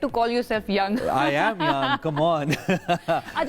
to call yourself young. I am young, come on.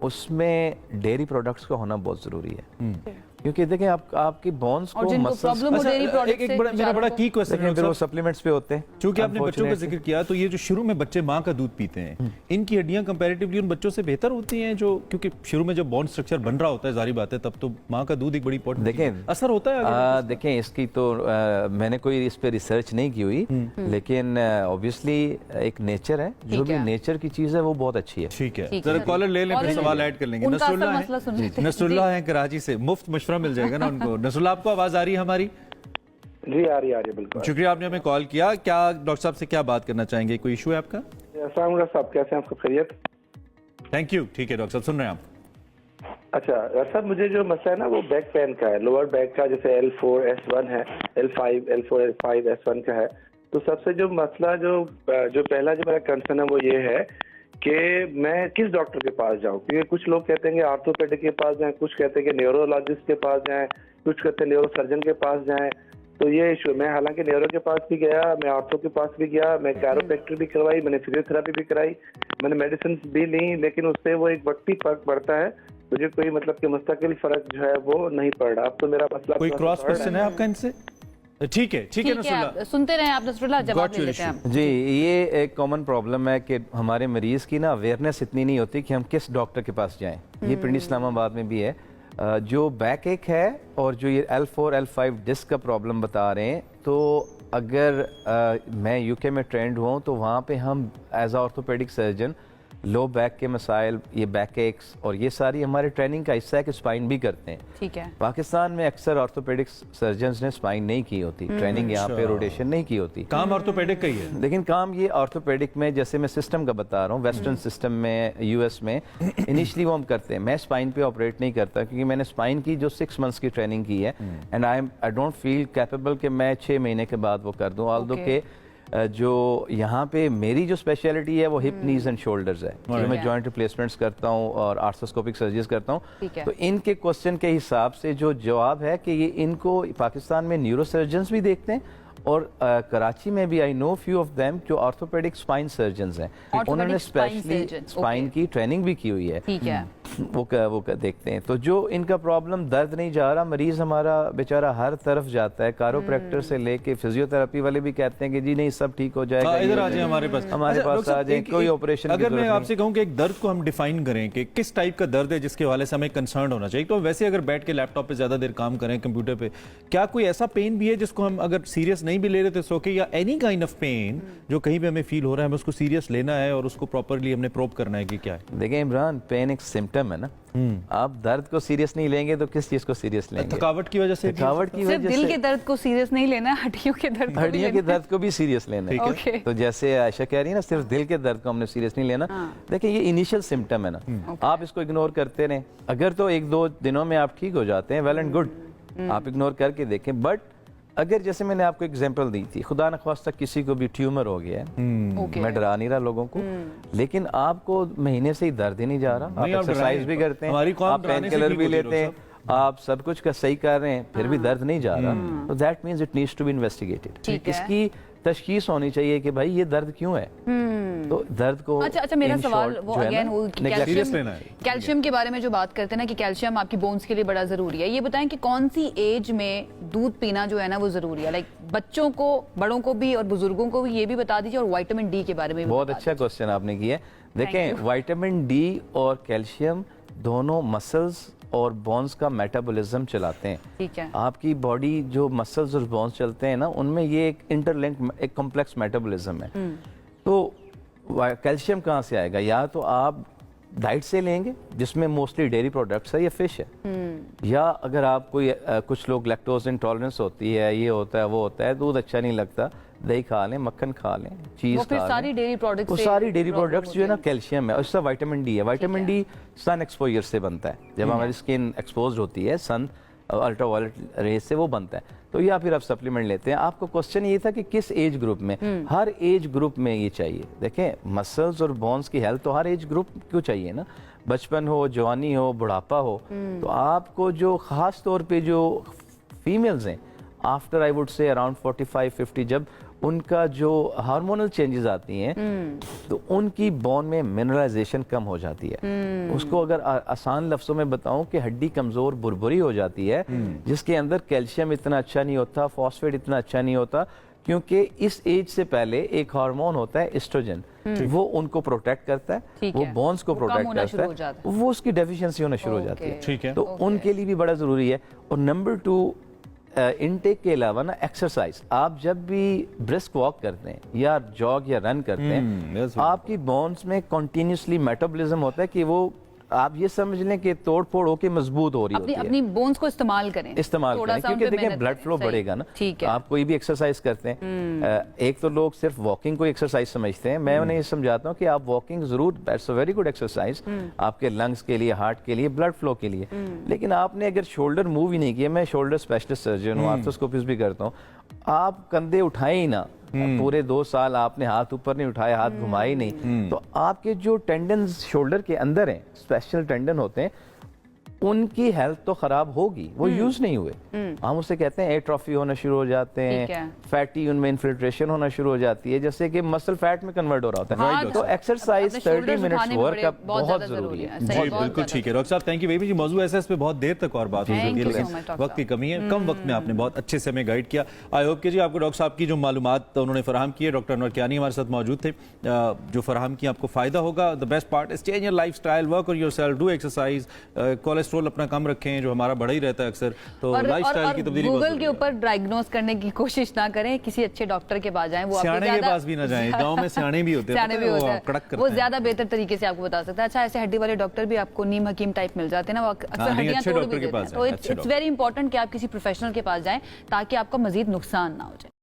اس میں dairy products کا ہونا بہت ضروری ہے، کیونکہ دیکھیں آپ کی بونس کو میرا بڑا کی کوسچن ہے، وہ سپلیمنٹس پہ ہوتے ہیں. چونکہ آپ نے بچوں کا ذکر کیا تو یہ جو شروع میں بچے ماں کا دودھ پیتے ہیں ان کی ہڈیاں کمپیریٹیولی ان بچوں سے بہتر ہوتی ہیں جو، کیونکہ شروع میں جب بون سٹرکچر بن رہا ہوتا ہے ظاہری بات ہے تب تو ماں کا دودھ ایک بڑی امپورٹنٹ دیکھیں اثر ہوتا ہے. دیکھیں اس کی تو میں نے کوئی اس پہ ریسرچ نہیں کی ہوئی، لیکن اوبیسلی ایک نیچر ہے، جو بھی نیچر کی چیز ہے وہ بہت اچھی ہے. ٹھیک ہے، ذرا کالر لے لیں پھر سوال ایڈ کر لیں گے. نصر اللہ ہیں کراچی سے، مفت مشورہ مل جائے گا نا ان کو. نصر اللہ آپ کو آواز آ رہی ہے ہماری؟ جی آ رہی ہے بالکل. شکریہ آپ نے ہمیں کال کیا. کیا ڈاکٹر صاحب سے کیا بات کرنا چاہیں گے؟ کوئی ایشو ہے آپ کا؟ السلام علیکم صاحب، کیسے ہیں آپ؟ سب خیریت؟ Thank you. ٹھیک ہے ڈاکٹر صاحب سن رہے ہیں آپ. اچھا ڈاکٹر صاحب، مجھے جو مسئلہ ہے نا وہ بیک پین کا ہے، لوور بیک کا، جیسے L4S1 ہے، L4S5S1 کا ہے. تو سب سے جو مسئلہ جو پہلا جو میرا کنسرن ہے وہ یہ ہے کہ میں کس ڈاکٹر کے پاس جاؤں، کیونکہ کچھ لوگ کہتے ہیں کہ آرتھوپیڈک کے پاس جائیں، کچھ کہتے ہیں کہ نیورولوجسٹ کے پاس جائیں، کچھ کہتے ہیں نیورو سرجن کے پاس جائیں. تو یہ ایشو میں حالانکہ نیورو کے پاس بھی گیا، میں آرتھو کے پاس بھی گیا، میں کیروپریکٹر بھی کروائی، میں نے فزیو تھراپی بھی کرائی، میں نے میڈیسنس بھی لی، لیکن اس سے وہ ایک وقتی فرق پڑتا ہے. مجھے کوئی مطلب کہ مستقل فرق جو ہے وہ نہیں پڑ رہا. اب تو میرا مسئلہ کوئی کراس کوسچن ہے آپ کا ان سے؟ ٹھیک ہے نصر اللہ سنتے رہیں آپ. نصر اللہ جواب دے لیتے ہیں. جی یہ ایک کامن پرابلم ہے کہ ہمارے مریض کی نا اویئرنیس اتنی نہیں ہوتی کہ ہم کس ڈاکٹر کے پاس جائیں. یہ پنڈی اسلام آباد میں بھی ہے. جو بیک ایک ہے اور جو یہ L4L5 ڈسک کا پرابلم بتا رہے ہیں، تو اگر میں UK میں ٹرینڈ ہوں تو وہاں پہ ہم as a orthopedic surgeon low back کے مسائل، یہ بیک ایکس اور یہ ساری ہمارے ٹریننگ کا حصہ ہے کہ اسپائن بھی کرتے ہیں. ٹھیک ہے. پاکستان میں اکثر آرتھوپیڈک سرجنز نے اسپائن نہیں کی ہوتی، ٹریننگ یہاں پہ روٹیشن نہیں کی ہوتی. کام آرتھوپیڈک کا ہی ہے، لیکن کام یہ آرتھوپیڈک میں، جیسے میں سسٹم کا بتا رہا ہوں، ویسٹرن سسٹم میں US میں انیشلی وہ ہم کرتے ہیں. میں اسپائن پہ آپریٹ نہیں کرتا کیونکہ میں نے اسپائن کی جو 6 months کی ٹریننگ کی ہے، and I don't feel capable کہ میں 6 مہینے کے بعد وہ کر دوں. آلدو کہ جو یہاں پہ میری جو اسپیشلٹی ہے وہ ہپ نیز اینڈ شولڈرز ہے، جو میں جوائنٹ ریپلیسمنٹس کرتا ہوں اور آرتھروسکوپک سرجریز کرتا ہوں. تو ان کے کوسچن کے حساب سے جو جواب ہے کہ یہ ان کو پاکستان میں نیورو سرجنز بھی دیکھتے ہیں، اور کراچی میں بھی آئی نو فیو آف دیم جو آرتھوپیڈک اسپائن سرجنز ہیں، انہوں نے اسپیشلی اسپائن کی ٹریننگ بھی کی ہوئی ہے، وہ دیکھتے ہیں. تو جو ان کا پرابلم درد نہیں جا رہا، مریض ہمارا بیچارہ ہر طرف جاتا ہے، کیروپریکٹر سے لے کے فزیو تھراپی والے بھی کہتے ہیں کہ جی نہیں سب ٹھیک ہو جائے گا، ادھر آ جائیں ہمارے پاس آ جائیں، کوئی آپریشن. اگر میں آپ سے کہوں کہ ایک درد کو ہم ڈیفائن کریں کہ کس ٹائپ کا درد ہے جس کے حوالے سے ہمیں کنسرن ہونا چاہیے، تو ویسے اگر بیٹھ کے لیپ ٹاپ پہ زیادہ دیر کام کریں کمپیوٹر پہ، کیا کوئی ایسا پین بھی ہے جس کو ہم اگر سیریس نہیں بھی لے رہے تو اوکے، یا اینی کائنڈ آف پین جو کہیں بھی ہمیں فیل ہو رہا ہے ہمیں اس کو سیریس لینا ہے اور اس کو پراپرلی ہم نے پروب کرنا ہے کہ کیا ہے؟ دیکھیں عمران، پین ایک سمٹم ہے نا. آپ درد کو سیریس نہیں لیں گے تو کس چیز کو سیریس لیں گے؟ تھکاوٹ کی وجہ سے، صرف دل کے درد کو سیریس نہیں لینا، ہڈیوں کے درد کو بھی سیریس لینا ہے. تو جیسے عائشہ کہہ رہی ہے نا، صرف دل کے درد کو ہم نے سیریس نہیں لینا. دیکھیں یہ انیشل سمٹم ہے نا، آپ اس کو اگنور کرتے رہیں. اگر تو 1-2 دنوں میں آپ ٹھیک ہو جاتے ہیں، ویل اینڈ گڈ، آپ اگنور کر کے دیکھیں. بٹ اگر جیسے میں نے آپ کو ایگزامپل دی تھی، خدا نخواستہ کسی کو بھی ٹیومر ہو گیا ہے، میں ڈرا نہیں رہا لوگوں کو، لیکن آپ کو مہینے سے ہی درد ہی نہیں جا رہا، آپ ایکسرسائز بھی کرتے ہیں، آپ پین کلر بھی لیتے ہیں، آپ سب کچھ کا صحیح کر رہے ہیں، پھر بھی درد نہیں جا رہا، تو that means it needs to be investigated. اس کی تشخیص ہونی چاہیے کہ بھائی یہ درد کیوں ہے. تو درد کو اچھا میرا سوال وہ اگین کیلشیم کے بارے میں جو بات کرتے ہیں نا کہ کیلشیم آپ کی بونز کے لیے بڑا ضروری ہے، یہ بتائیں کہ کون سی ایج میں دودھ پینا جو ہے نا وہ ضروری ہے؟ لائک بچوں کو، بڑوں کو بھی اور بزرگوں کو بھی یہ بھی بتا دیجیے، اور وائٹامن ڈی کے بارے میں بھی. بہت اچھا کوسچن آپ نے کیا ہے. دیکھیں وائٹامن ڈی اور کیلشیم دونوں مسلز اور بونز کا میٹابولزم چلاتے ہیں. ٹھیک ہے. آپ کی باڈی جو مسلز اور بونز چلتے ہیں نا، ان میں یہ ایک انٹرلنک، ایک کمپلیکس میٹابولزم ہے. تو کیلشیم کہاں سے آئے گا؟ یا تو آپ ڈائٹ سے لیں گے جس میں موسٹلی ڈیری پروڈکٹس ہے یا فش ہے، یا اگر آپ کوئی کچھ لوگ لیکٹوز انٹالرنس ہوتی ہے، یہ ہوتا ہے وہ ہوتا ہے، دودھ اچھا نہیں لگتا، دہی کھا لیں، مکھن کھا لیں، چیز کھا لیں. وہ ساری ڈیری پروڈکٹس جو ہے نا کیلشیم ہے. اور اس کا وائٹامن ڈی ہے. وائٹامن ڈی سن ایکسپوجر سے بنتا ہے، جب ہماری اسکن ایکسپوزڈ ہوتی ہے سن الٹرا وائلٹ ریز سے وہ بنتا ہے. تو یا پھر آپ سپلیمنٹ لیتے ہیں. آپ کو کوسچن یہ تھا کہ کس ایج گروپ میں؟ ہر ایج گروپ میں یہ چاہیے. دیکھیں مسلز اور بونز کی ہیلتھ تو ہر ایج گروپ کیوں چاہیے نا، بچپن ہو، جوانی ہو، بڑھاپا ہو. تو آپ کو جو خاص طور پہ جو فیمیلز ہیں after I would say around 45-50، جب ان کا جو ہارمونل چینجز آتی ہیں تو ان کی بون میں منرلائزیشن کم ہو جاتی ہے. اس کو اگر آسان لفظوں میں بتاؤں کہ ہڈی کمزور بربری ہو جاتی ہے جس کے اندر کیلشیم اتنا اچھا نہیں ہوتا, فاسفیٹ اتنا اچھا نہیں ہوتا, کیونکہ اس ایج سے پہلے ایک ہارمون ہوتا ہے ایسٹروجن, وہ ان کو پروٹیکٹ کرتا ہے, وہ بونز کو پروٹیکٹ کرتا ہے, وہ اس کی ڈیفیشنسی ہونا شروع ہو جاتی ہے. تو ان کے لیے بھی بڑا ضروری ہے. اور نمبر 2 انٹیک کے علاوہ نا ایکسرسائز. آپ جب بھی برسک واک کرتے ہیں یا جاگ یا رن کرتے ہیں, آپ کی بونز میں کنٹینیوسلی میٹابولزم ہوتا ہے کہ وہ آپ یہ سمجھ لیں کہ توڑ پھوڑ ہو کے مضبوط ہو رہی ہوتی ہے. اپنی بونز کو استعمال کریں کیونکہ دیکھیں بلڈ فلو بڑھے گا نا. آپ کوئی بھی ایکسرسائز کرتے ہیں, ایک تو لوگ صرف واکنگ کو ایکسرسائز سمجھتے ہیں, میں انہیں یہ سمجھاتا ہوں کہ آپ واکنگ ضرور, it's a very good exercise آپ کے لنگس کے لیے, ہارٹ کے لیے, بلڈ فلو کے لیے. لیکن آپ نے اگر شولڈر موو ہی نہیں کیا, میں شولڈر اسپیشلسٹ سرجن ہوں, آرتھروسکوپیز بھی کرتا ہوں, آپ کندھے اٹھائیں ہی نہ, پورے 2 سال آپ نے ہاتھ اوپر نہیں اٹھائے, ہاتھ گھمائے نہیں, تو آپ کے جو ٹینڈنز شولڈر کے اندر ہیں, اسپیشل ٹینڈن ہوتے ہیں, ان کی ہیلتھ تو خراب ہوگی, وہ یوز نہیں ہوئے. ہم اسے کہتے ہیں ایٹروفی ہونا شروع ہو جاتے ہیں, فیٹی ان میں انفلٹریشن ہونا شروع ہو جاتی ہے, جیسے کہ مسل فیٹ میں کنورٹ ہو رہا ہوتا ہے. تو ایکسرسائز 30 منٹس ورک اپ بہت ضروری ہے. جی بالکل ٹھیک ہے ڈاکٹر صاحب, تھینک یو ویری مچ. موضوع ایسا اس پہ بہت دیر تک اور بات ہو سکتی ہے, لیکن وقت کی کمی ہے. کم وقت میں آپ نے بہت اچھے سے ہمیں گائیڈ کیا. آئی ہوپ کہ جی آپ کو ڈاکٹر صاحب کی جو معلومات انہوں نے فراہم کی ہے, ڈاکٹر انور کیانی ہمارے ساتھ موجود تھے, جو فراہم کی آپ کو فائدہ ہوگا. The best part is change your life style, work on your self, do exercise, cholesterol اپنا کم رکھیں جو ہمارا بڑا ہی رہتا ہے اکثر, تو لائف اسٹائل کی تبدیلی. گوگل کے اوپر ڈائگنوز کرنے کی کوشش نہ کریں, کسی اچھے ڈاکٹر کے پاس جائیں, وہ سیانے کے پاس بھی نہ جائیں, گاؤں میں سیانے بھی ہوتے ہیں, وہ زیادہ بہتر طریقے سے آپ کو بتا سکتا ہے. اچھا ایسے ہڈی والے ڈاکٹر بھی آپ کو نیم حکیم ٹائپ مل جاتے ہیں نا, وہ اکثر ہڈیاں توڑ بھی دیتے ہیں. تو اٹس ویری امپورٹنٹ کہ آپ کسی پروفیشنل کے پاس جائیں تاکہ آپ کا مزید نقصان نہ ہو جائے.